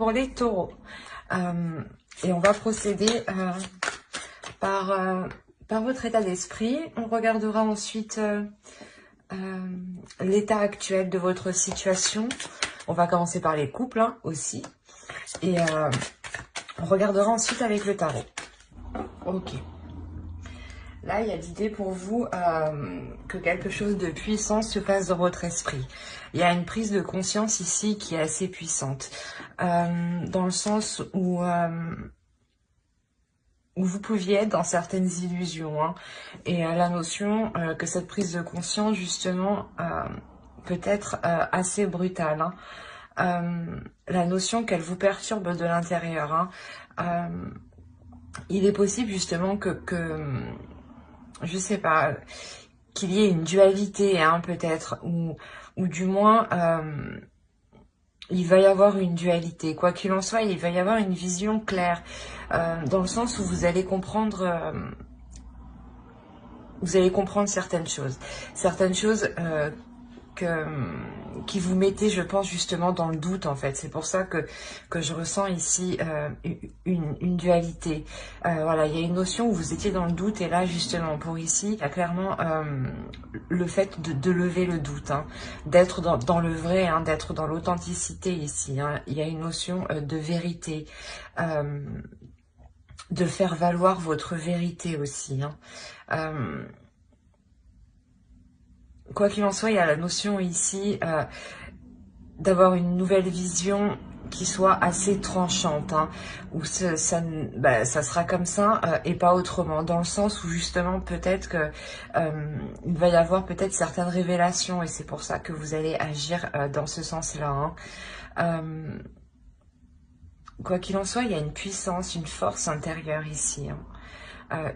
pour les taureaux. Et on va procéder par votre état d'esprit. On regardera ensuite l'état actuel de votre situation. On va commencer par les couples hein, aussi. Et on regardera ensuite avec le tarot. Ok. Là, il y a l'idée pour vous que quelque chose de puissant se passe dans votre esprit. Il y a une prise de conscience ici qui est assez puissante. Dans le sens où vous pouviez être dans certaines illusions. Hein, et la notion que cette prise de conscience, justement, peut être assez brutale. Hein. La notion qu'elle vous perturbe de l'intérieur. Hein. Il est possible, justement, que je sais pas, qu'il y ait une dualité, hein, peut-être, ou du moins, il va y avoir une dualité. Quoi qu'il en soit, il va y avoir une vision claire, dans le sens où vous allez comprendre certaines choses. Certaines choses qui vous mettez, je pense, justement dans le doute, en fait. C'est pour ça que je ressens ici une dualité. Voilà, il y a une notion où vous étiez dans le doute, et là, justement, pour ici, il y a clairement le fait de lever le doute, hein, d'être dans le vrai, hein, d'être dans l'authenticité ici. Hein. Il y a une notion de vérité, de faire valoir votre vérité aussi. Hein. Quoi qu'il en soit, il y a la notion ici d'avoir une nouvelle vision qui soit assez tranchante, hein, où ça sera comme ça et pas autrement, dans le sens où justement peut-être que il va y avoir peut-être certaines révélations, et c'est pour ça que vous allez agir dans ce sens-là. Hein. Quoi qu'il en soit, il y a une puissance, une force intérieure ici. Hein.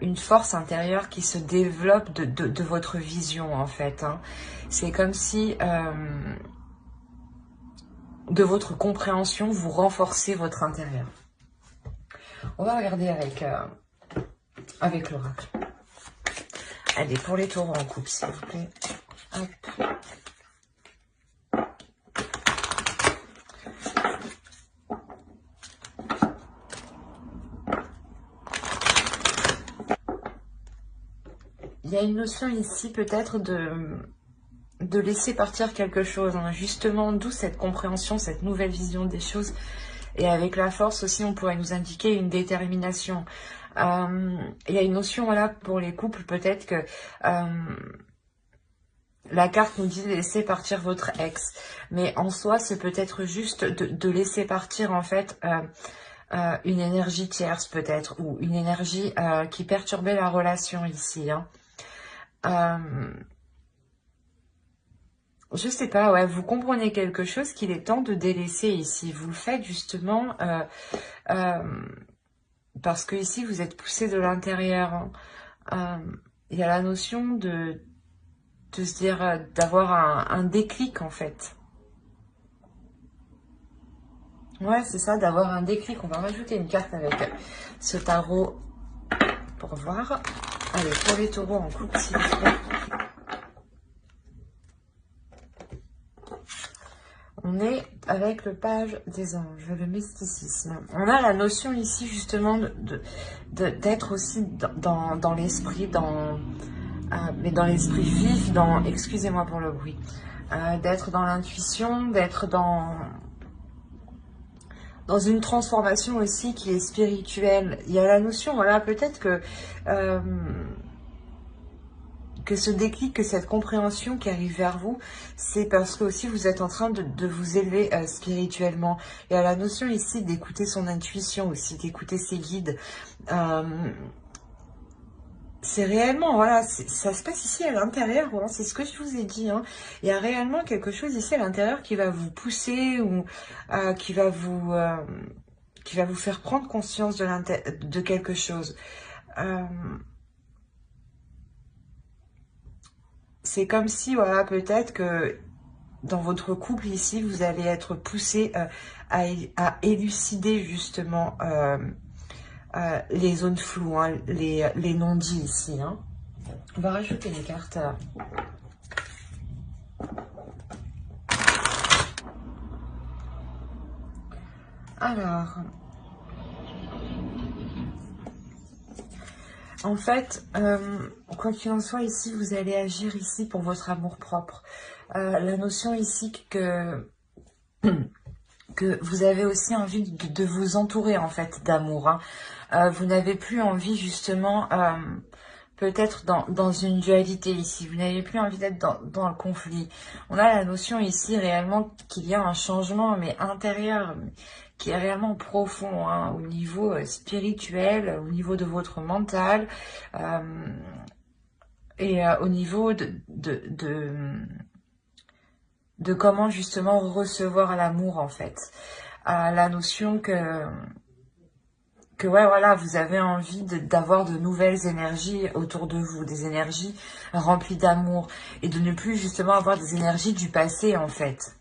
Une force intérieure qui se développe de votre vision, en fait. Hein. C'est comme si, de votre compréhension, vous renforcez votre intérieur. On va regarder avec l'oracle. Allez, pour les taureaux en couple, s'il vous plaît. Hop. Il y a une notion ici peut-être de laisser partir quelque chose, hein. Justement, d'où cette compréhension, cette nouvelle vision des choses. Et avec la force aussi, on pourrait nous indiquer une détermination. Il y a une notion, voilà, pour les couples, peut-être que la carte nous dit de laisser partir votre ex. Mais en soi, c'est peut-être juste de laisser partir, en fait, une énergie tierce, peut-être, ou une énergie qui perturbait la relation ici, hein. Je sais pas, ouais, vous comprenez quelque chose qu'il est temps de délaisser ici. Vous le faites justement parce que ici vous êtes poussé de l'intérieur. Hein. Il y a la notion de se dire, d'avoir un déclic en fait. Ouais, c'est ça, d'avoir un déclic. On va rajouter une carte avec ce tarot pour voir. Allez, pour les taureaux en couple, s'il vous plaît. On est avec le page des anges, le mysticisme. On a la notion ici justement d'être aussi dans l'esprit, mais dans l'esprit vif, excusez-moi pour le bruit, d'être dans l'intuition, d'être dans une transformation aussi qui est spirituelle. Il y a la notion, voilà, peut-être que ce déclic, que cette compréhension qui arrive vers vous, c'est parce que aussi vous êtes en train de vous élever spirituellement. Il y a la notion ici d'écouter son intuition aussi, d'écouter ses guides. C'est réellement, voilà, ça se passe ici à l'intérieur, voilà, c'est ce que je vous ai dit. Hein. Il y a réellement quelque chose ici à l'intérieur qui va vous pousser ou qui va vous faire prendre conscience de quelque chose. C'est comme si, voilà, peut-être que dans votre couple ici, vous allez être poussé à élucider justement les zones floues, hein, les non-dits ici. Hein. On va rajouter les cartes. Alors, en fait, quoi qu'il en soit, ici, vous allez agir ici pour votre amour-propre. La notion ici que vous avez aussi envie de vous entourer, en fait, d'amour. Hein. Vous n'avez plus envie, justement, peut-être dans une dualité ici. Vous n'avez plus envie d'être dans le conflit. On a la notion ici, réellement, qu'il y a un changement, mais intérieur, qui est réellement profond, hein, au niveau spirituel, au niveau de votre mental, et au niveau de comment justement recevoir l'amour en fait. La notion que ouais voilà, vous avez envie d'avoir de nouvelles énergies autour de vous, des énergies remplies d'amour, et de ne plus justement avoir des énergies du passé en fait.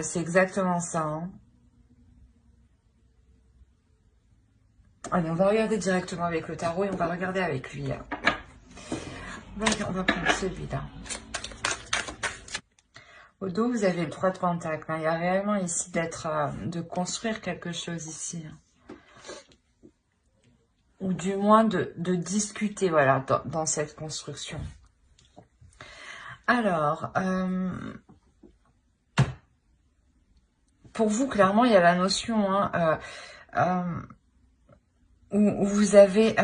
C'est exactement ça. Hein. Allez, on va regarder directement avec le tarot et on va regarder avec lui. Hein. On va prendre celui-là. Au dos, vous avez le 3 de Pentacle. Hein. Il y a réellement ici de construire quelque chose ici. Hein. Ou du moins de discuter, voilà, dans cette construction. Alors, pour vous, clairement, il y a la notion hein, où vous avez...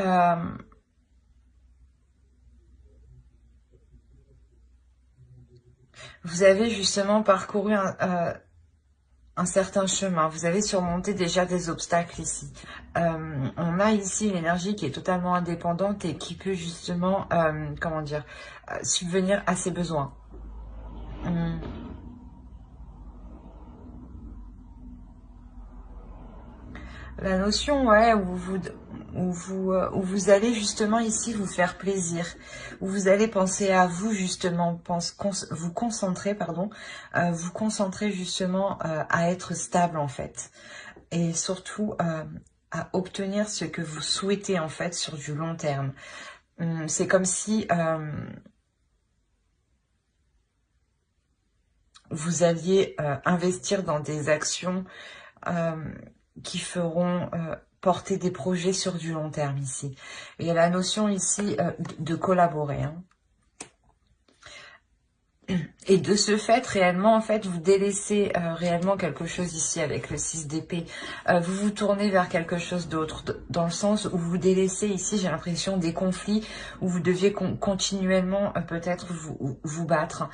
vous avez justement parcouru un certain chemin. Vous avez surmonté déjà des obstacles ici. On a ici une énergie qui est totalement indépendante et qui peut justement, comment dire, subvenir à ses besoins. La notion, ouais, où vous allez justement ici vous faire plaisir, où vous allez penser à vous justement, vous concentrer, pardon, vous concentrer justement à être stable en fait, et surtout à obtenir ce que vous souhaitez en fait sur du long terme. C'est comme si vous alliez investir dans des actions qui feront porter des projets sur du long terme ici. Il y a la notion ici de collaborer. Hein. Et de ce fait, réellement, en fait, vous délaissez réellement quelque chose ici avec le 6 d'épée. Vous vous tournez vers quelque chose d'autre, dans le sens où vous délaissez ici, j'ai l'impression, des conflits où vous deviez continuellement peut-être vous battre.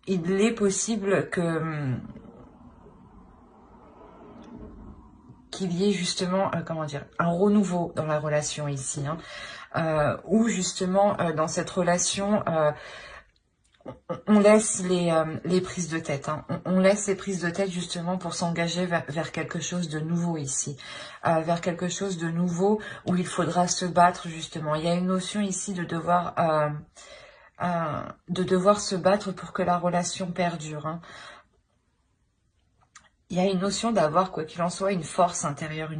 Il est possible qu'il y ait justement, comment dire, un renouveau dans la relation ici, hein, où justement dans cette relation, on laisse les prises de tête, hein. On laisse les prises de tête justement pour s'engager vers quelque chose de nouveau ici, vers quelque chose de nouveau où il faudra se battre justement. Il y a une notion ici de devoir se battre pour que la relation perdure, hein. Il y a une notion d'avoir, quoi qu'il en soit, une force intérieure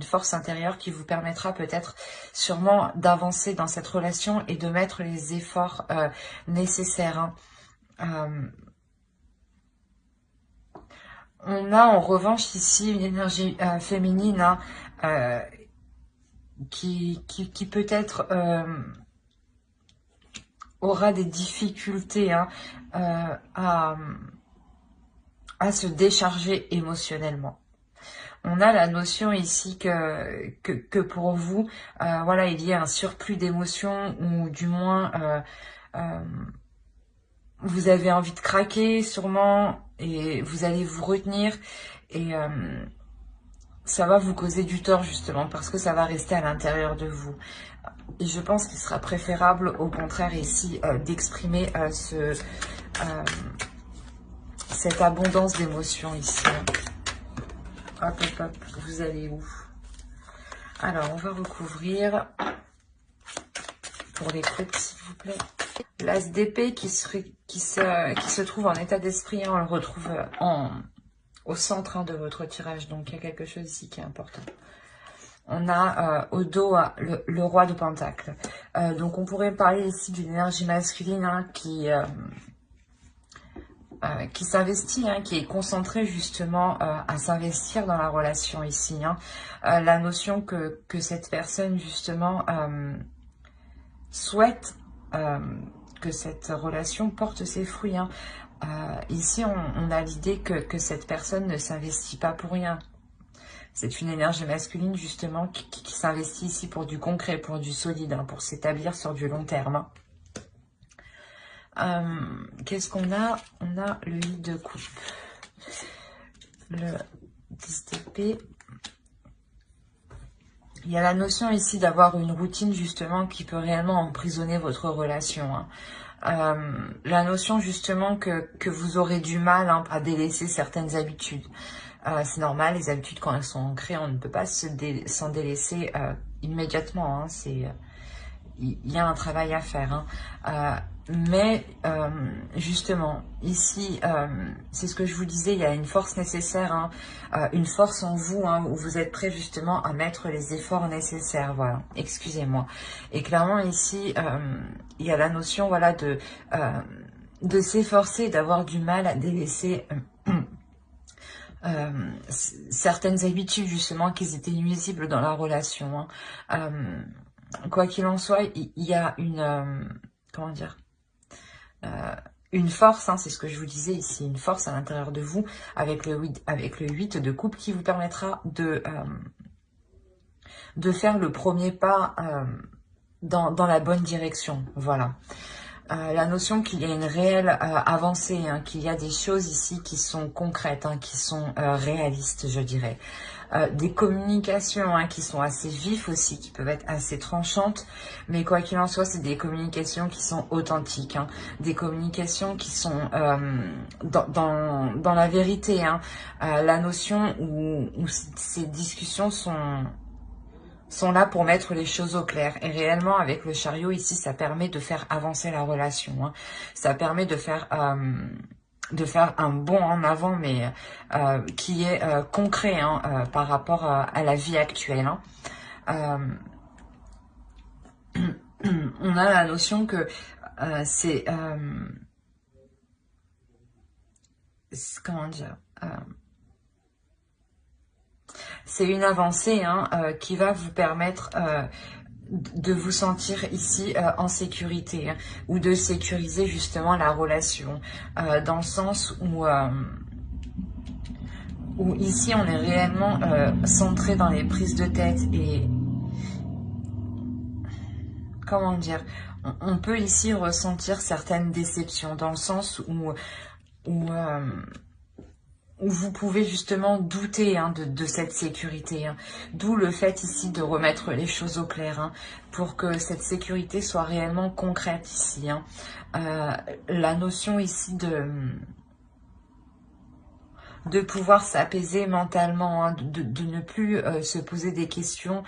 qui vous permettra peut-être sûrement d'avancer dans cette relation et de mettre les efforts nécessaires. Hein. On a en revanche ici une énergie féminine hein, qui peut-être aura des difficultés hein, à se décharger émotionnellement. On a la notion ici que pour vous, voilà, il y a un surplus d'émotions ou du moins vous avez envie de craquer sûrement et vous allez vous retenir et ça va vous causer du tort justement parce que ça va rester à l'intérieur de vous. Et je pense qu'il sera préférable au contraire ici d'exprimer cette abondance d'émotions ici. Hop, hop, hop, vous allez où? Alors, on va recouvrir pour les groupes, s'il vous plaît. L'as d'épée qui se trouve en état d'esprit, hein, on le retrouve au centre hein, de votre tirage. Donc, il y a quelque chose ici qui est important. On a au dos le roi de Pentacle. Donc, on pourrait parler ici d'une énergie masculine hein, qui s'investit, hein, qui est concentré justement à s'investir dans la relation ici. Hein. La notion que cette personne justement souhaite que cette relation porte ses fruits. Hein. Ici, on a l'idée que cette personne ne s'investit pas pour rien. C'est une énergie masculine justement qui s'investit ici pour du concret, pour du solide, hein, pour s'établir sur du long terme. Qu'est-ce qu'on a? On a le 8 de coupe, le 10 d'épée. Il y a la notion ici d'avoir une routine justement qui peut réellement emprisonner votre relation. Hein. La notion justement que vous aurez du mal, hein, à délaisser certaines habitudes. C'est normal, les habitudes quand elles sont ancrées, on ne peut pas s'en délaisser immédiatement. Hein. Il y a un travail à faire. Hein. Mais justement, ici, c'est ce que je vous disais, il y a une force nécessaire, hein, une force en vous, hein, où vous êtes prêt justement à mettre les efforts nécessaires, voilà, excusez-moi. Et clairement ici, il y a la notion, voilà, de s'efforcer, d'avoir du mal à délaisser certaines habitudes justement qui étaient nuisibles dans la relation. Hein. Quoi qu'il en soit, il y a une... comment dire, une force, hein, c'est ce que je vous disais ici, une force à l'intérieur de vous avec le 8 de coupe qui vous permettra de faire le premier pas dans la bonne direction. Voilà. La notion qu'il y a une réelle avancée, hein, qu'il y a des choses ici qui sont concrètes, hein, qui sont réalistes, je dirais. Des communications, hein, qui sont assez vives aussi, qui peuvent être assez tranchantes, mais quoi qu'il en soit, c'est des communications qui sont authentiques, hein, des communications qui sont dans la vérité. Hein. La notion où ces discussions sont là pour mettre les choses au clair. Et réellement, avec le chariot, ici, ça permet de faire avancer la relation. Hein. Ça permet de faire un bond en avant, mais qui est concret, hein, par rapport à la vie actuelle. Hein. On a la notion que c'est... comment dire c'est une avancée, hein, qui va vous permettre de vous sentir ici en sécurité, hein, ou de sécuriser justement la relation, dans le sens où ici on est réellement centré dans les prises de tête et comment dire, on peut ici ressentir certaines déceptions dans le sens où vous pouvez justement douter, hein, de cette sécurité. Hein. D'où le fait ici de remettre les choses au clair, hein, pour que cette sécurité soit réellement concrète ici. Hein. La notion ici de pouvoir s'apaiser mentalement, hein, de ne plus se poser des questions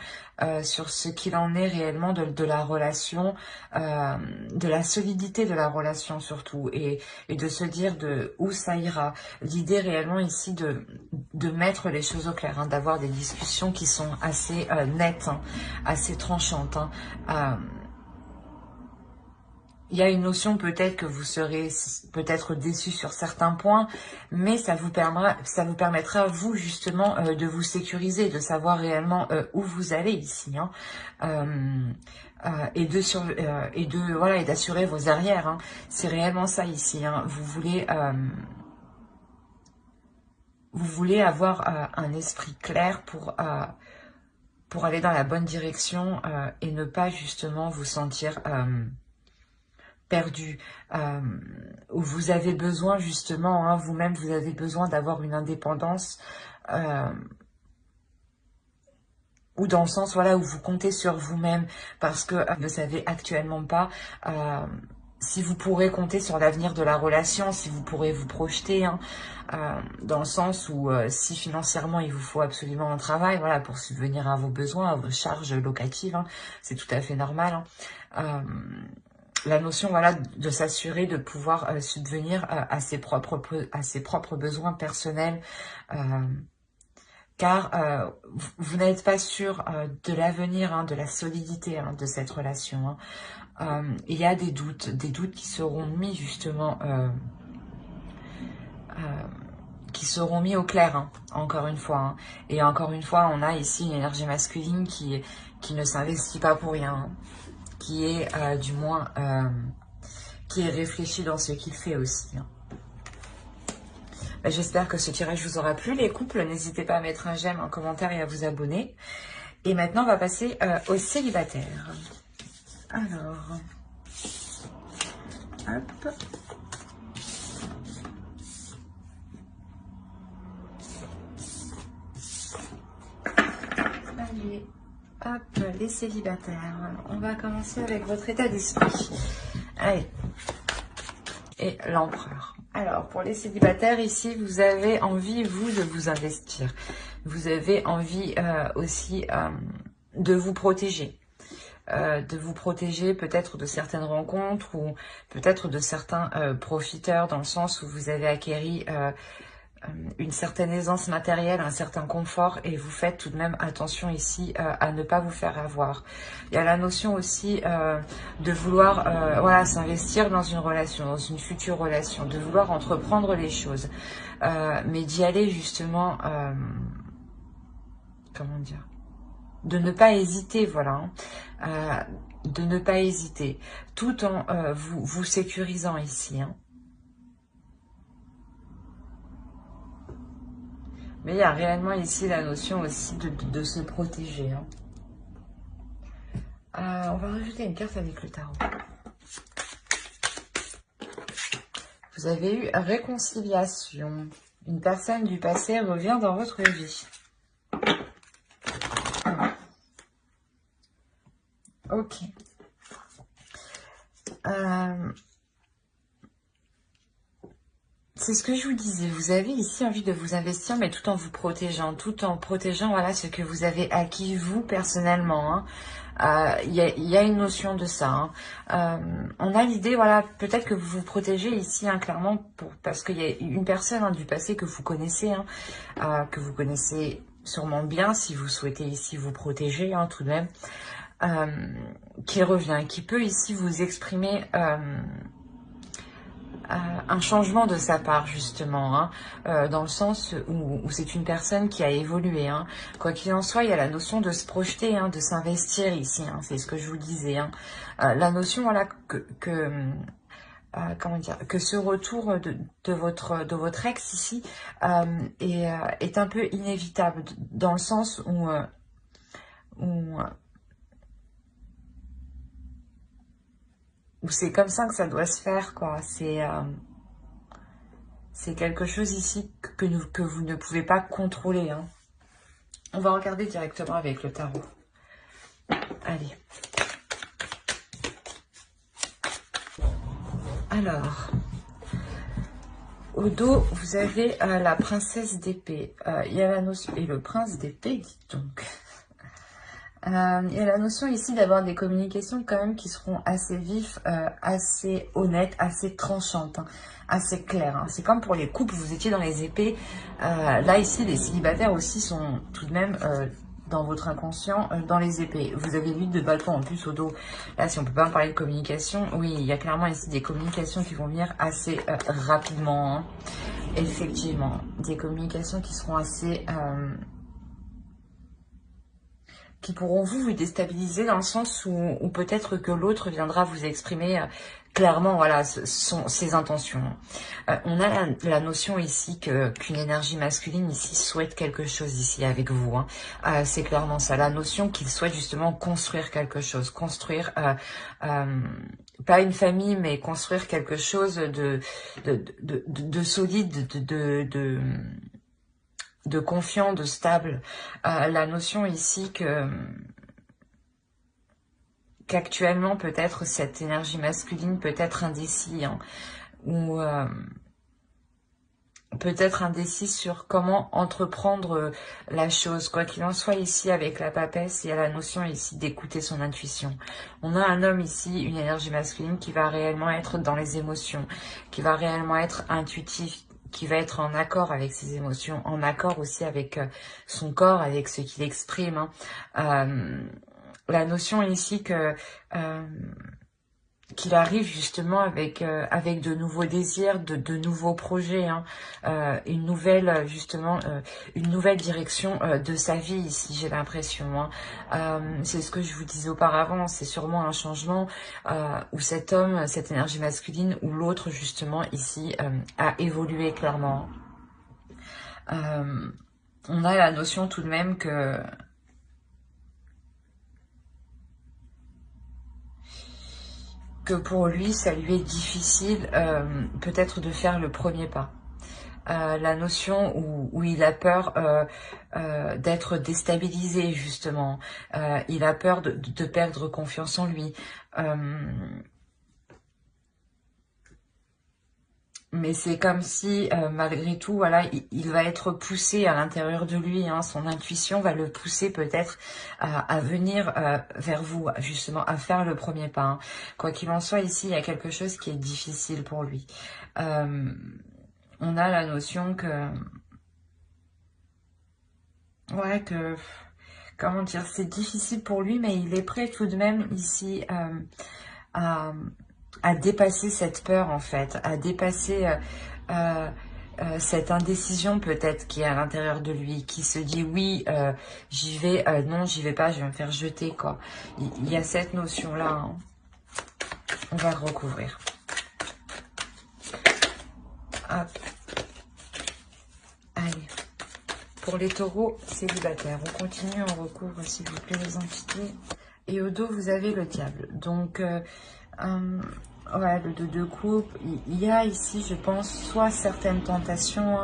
sur ce qu'il en est réellement de la relation, de la solidité de la relation surtout, et de se dire de où ça ira. L'idée réellement ici de mettre les choses au clair, hein, d'avoir des discussions qui sont assez nettes, hein, assez tranchantes. Hein. Il y a une notion peut-être que vous serez peut-être déçu sur certains points, mais ça vous permettra vous justement de vous sécuriser, de savoir réellement où vous allez ici, hein, et d'assurer vos arrières. Hein. C'est réellement ça ici. Hein. Vous voulez avoir un esprit clair pour aller dans la bonne direction et ne pas justement vous sentir perdu, où vous avez besoin justement, hein, vous-même, vous avez besoin d'avoir une indépendance, ou dans le sens, voilà, où vous comptez sur vous-même, parce que vous ne savez actuellement pas si vous pourrez compter sur l'avenir de la relation, si vous pourrez vous projeter, hein, dans le sens où si financièrement il vous faut absolument un travail, voilà, pour subvenir à vos besoins, à vos charges locatives, hein, c'est tout à fait normal. Hein. La notion, voilà, de s'assurer de pouvoir subvenir à ses propres besoins personnels, car vous n'êtes pas sûr de l'avenir, hein, de la solidité, hein, de cette relation. Hein. Il y a des doutes qui seront mis justement qui seront mis au clair, hein, encore une fois. Hein. Et encore une fois, on a ici une énergie masculine qui ne s'investit pas pour rien, hein, qui est du moins qui est réfléchi dans ce qu'il fait aussi. Hein. J'espère que ce tirage vous aura plu. Les couples, n'hésitez pas à mettre un j'aime, un commentaire et à vous abonner. Et maintenant, on va passer aux célibataires. Alors, hop. Allez, hop, les célibataires. On va commencer avec votre état d'esprit. Allez. Et l'empereur. Alors, pour les célibataires, ici, vous avez envie, vous, de vous investir. Vous avez envie aussi de vous protéger. De vous protéger peut-être de certaines rencontres ou peut-être de certains profiteurs, dans le sens où vous avez acquéri une certaine aisance matérielle, un certain confort, et vous faites tout de même attention ici à ne pas vous faire avoir. Il y a la notion aussi de vouloir voilà, s'investir dans une relation, dans une future relation, de vouloir entreprendre les choses, mais d'y aller justement, comment dire, de ne pas hésiter, voilà, hein, de ne pas hésiter, tout en vous sécurisant ici, hein. Mais il y a réellement ici la notion aussi de se protéger. Hein. On va rajouter une carte avec le tarot. Vous avez eu réconciliation. Une personne du passé revient dans votre vie. Ok. C'est ce que je vous disais, vous avez ici envie de vous investir, mais tout en vous protégeant, voilà, ce que vous avez acquis vous personnellement. Hein. Il y a une notion de ça. Hein. On a l'idée, voilà, peut-être que vous vous protégez ici, hein, clairement, parce qu'il y a une personne du passé que vous connaissez, hein, que vous connaissez sûrement bien, si vous souhaitez ici vous protéger, hein, tout de même, qui revient, qui peut ici vous exprimer un changement de sa part, justement, hein, dans le sens où c'est une personne qui a évolué. Hein. Quoi qu'il en soit, il y a la notion de se projeter, hein, de s'investir ici, hein, c'est ce que je vous disais. Hein. La notion, voilà, comment dire, que ce retour de votre ex ici est un peu inévitable, dans le sens où c'est comme ça que ça doit se faire, quoi. C'est quelque chose ici que vous ne pouvez pas contrôler. Hein. On va regarder directement avec le tarot. Allez. Alors, au dos, vous avez la princesse d'épée. Il y a la notion... Et le prince d'épée, dites donc. Il y a la notion ici d'avoir des communications quand même qui seront assez vives, assez honnêtes, assez tranchantes, hein, assez claires. Hein. C'est comme pour les couples, vous étiez dans les épées. Là, ici, les célibataires aussi sont tout de même dans votre inconscient, dans les épées. Vous avez l'huile de bâton en plus au dos. Là, si on peut pas parler de communication, oui, il y a clairement ici des communications qui vont venir assez rapidement. Hein. Effectivement, des communications qui seront assez... qui pourront vous déstabiliser dans le sens où peut-être que l'autre viendra vous exprimer clairement, voilà, ses intentions. On a la notion ici qu'une énergie masculine ici souhaite quelque chose ici avec vous. Hein. C'est clairement ça, la notion qu'il souhaite justement construire quelque chose, construire pas une famille, mais construire quelque chose de solide, de confiant, de stable. La notion ici qu'actuellement peut-être cette énergie masculine peut être indécis, hein, ou peut-être indécis sur comment entreprendre la chose. Quoi qu'il en soit, ici avec la papesse, il y a la notion ici d'écouter son intuition. On a un homme ici, une énergie masculine qui va réellement être dans les émotions, qui va réellement être intuitif, qui va être en accord avec ses émotions, en accord aussi avec son corps, avec ce qu'il exprime. Hein. La notion ici que qu'il arrive justement avec avec de nouveaux désirs, de nouveaux projets, hein, une nouvelle justement une nouvelle direction de sa vie ici, j'ai l'impression. Hein. C'est ce que je vous disais auparavant, c'est sûrement un changement où cet homme, cette énergie masculine, ou l'autre justement ici a évolué clairement. On a la notion tout de même que pour lui, ça lui est difficile peut-être de faire le premier pas. La notion où il a peur d'être déstabilisé, justement. Il a peur de perdre confiance en lui. Mais c'est comme si, malgré tout, voilà, il va être poussé à l'intérieur de lui. Hein, son intuition va le pousser peut-être à venir vers vous, justement, à faire le premier pas. Hein. Quoi qu'il en soit, ici, il y a quelque chose qui est difficile pour lui. On a la notion que... Ouais, comment dire, c'est difficile pour lui, mais il est prêt tout de même ici à dépasser cette peur, en fait, à dépasser cette indécision peut-être qui est à l'intérieur de lui, qui se dit oui, j'y vais, non, j'y vais pas, je vais me faire jeter, quoi. Il y a cette notion-là. Hein. On va le recouvrir. Hop. Allez. Pour les taureaux célibataires, on continue, on recouvre s'il vous plaît les entités. Et au dos, vous avez le diable. Donc, voilà, le 2 de coupe. Il y a ici, je pense, soit certaines tentations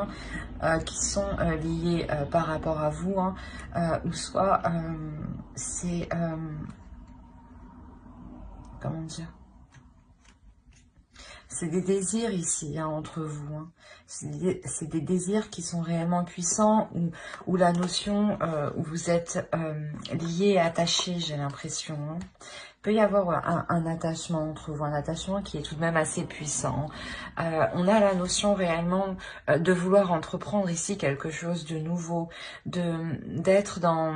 qui sont liées par rapport à vous, hein, ou soit c'est... comment dire? C'est des désirs ici, hein, entre vous. Hein. C'est des désirs qui sont réellement puissants, où la notion où vous êtes lié et attaché, j'ai l'impression. Hein. Il peut y avoir un attachement entre vous, un attachement qui est tout de même assez puissant. On a la notion réellement de vouloir entreprendre ici quelque chose de nouveau, d'être dans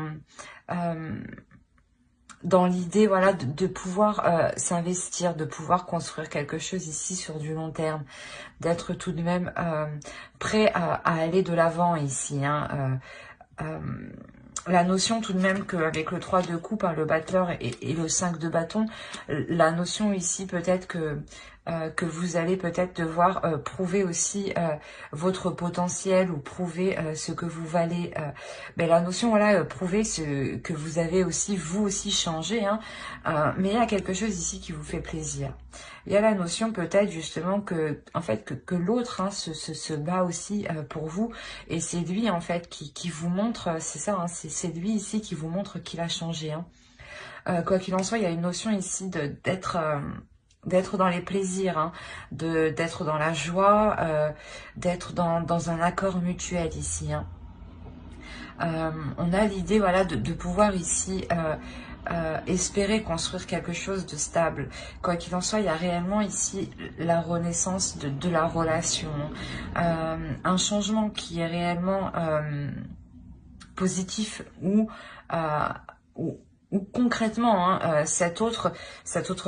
l'idée, voilà, de pouvoir s'investir, de pouvoir construire quelque chose ici sur du long terme, d'être tout de même prêt à aller de l'avant ici. Hein, la notion tout de même qu'avec le 3 de coupe, hein, le battleur et le 5 de bâton, la notion ici peut-être que vous allez peut-être devoir prouver aussi votre potentiel ou prouver ce que vous valez. Mais la notion, voilà, prouver ce que vous avez aussi, vous aussi changé. Hein, mais il y a quelque chose ici qui vous fait plaisir. Il y a la notion peut-être justement que, en fait, que l'autre hein, se bat aussi pour vous. Et c'est lui, en fait, qui vous montre, c'est ça, hein, c'est lui ici qui vous montre qu'il a changé. Hein. Quoi qu'il en soit, il y a une notion ici d'être dans les plaisirs, hein, d'être dans la joie, d'être dans un accord mutuel ici. Hein. On a l'idée, voilà, de pouvoir ici espérer construire quelque chose de stable. Quoi qu'il en soit, il y a réellement ici la renaissance de la relation. Un changement qui est réellement positif ou concrètement, hein, cette autre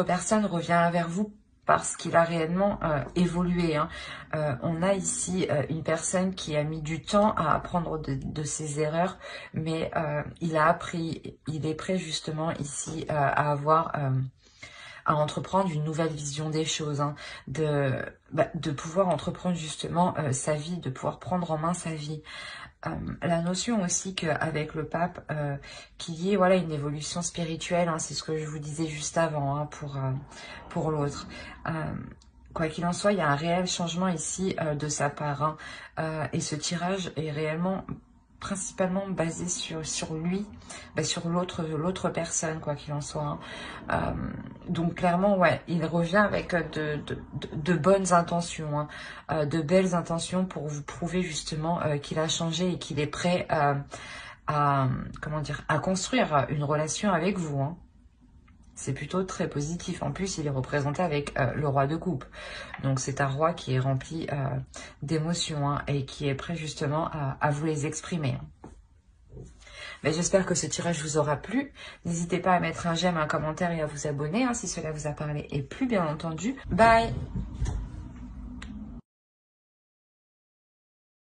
personne revient vers vous parce qu'il a réellement évolué. Hein. On a ici une personne qui a mis du temps à apprendre de ses erreurs, mais il a appris, il est prêt justement ici à avoir... à entreprendre une nouvelle vision des choses, hein, de pouvoir entreprendre justement sa vie, de pouvoir prendre en main sa vie. La notion aussi qu'avec le pape, qu'il y ait voilà, une évolution spirituelle, hein, c'est ce que je vous disais juste avant hein, pour l'autre. Quoi qu'il en soit, il y a un réel changement ici de sa part. Hein, et ce tirage est réellement principalement basé sur lui, sur l'autre personne, quoi qu'il en soit. Hein. Donc clairement, ouais, il revient avec de bonnes intentions, hein, de belles intentions pour vous prouver justement qu'il a changé et qu'il est prêt comment dire, à construire une relation avec vous. Hein. C'est plutôt très positif. En plus, il est représenté avec le roi de coupe. Donc, c'est un roi qui est rempli d'émotions hein, et qui est prêt justement à vous les exprimer. Mais j'espère que ce tirage vous aura plu. N'hésitez pas à mettre un j'aime, un commentaire et à vous abonner, hein, si cela vous a parlé et plu, bien entendu. Bye!